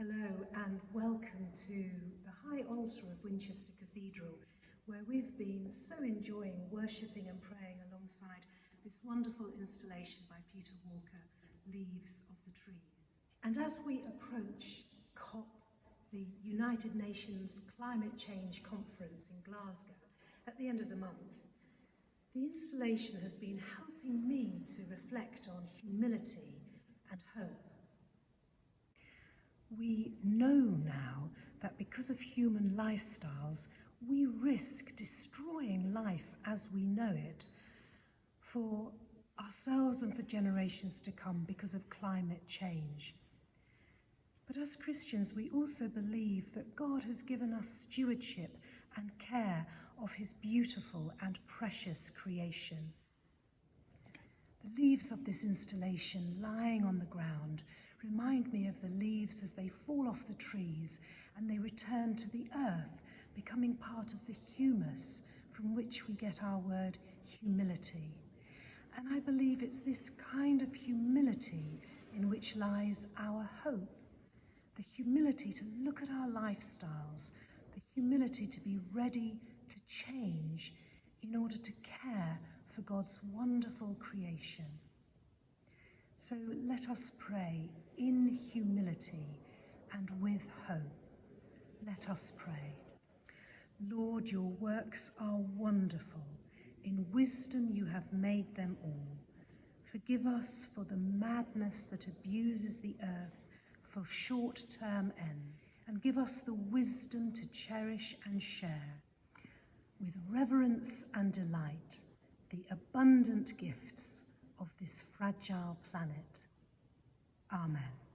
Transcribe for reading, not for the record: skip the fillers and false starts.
Hello and welcome to the high altar of Winchester Cathedral, where we've been so enjoying worshipping and praying alongside this wonderful installation by Peter Walker, Leaves of the Trees. And as we approach COP, the United Nations Climate Change Conference in Glasgow at the end of the month, the installation has been helping me to reflect on humility and hope. We know now that because of human lifestyles, we risk destroying life as we know it for ourselves and for generations to come because of climate change. But as Christians, we also believe that God has given us stewardship and care of his beautiful and precious creation. The leaves of this installation lying on the ground remind me of the leaves as they fall off the trees and they return to the earth, becoming part of the humus from which we get our word humility. And I believe it's this kind of humility in which lies our hope. The humility to look at our lifestyles, the humility to be ready to change in order to care for God's wonderful creation. So let us pray in humility and with hope. Let us pray. Lord, your works are wonderful. In wisdom you have made them all. Forgive us for the madness that abuses the earth for short-term ends, and give us the wisdom to cherish and share, with reverence and delight, the abundant gifts of this fragile planet. Amen.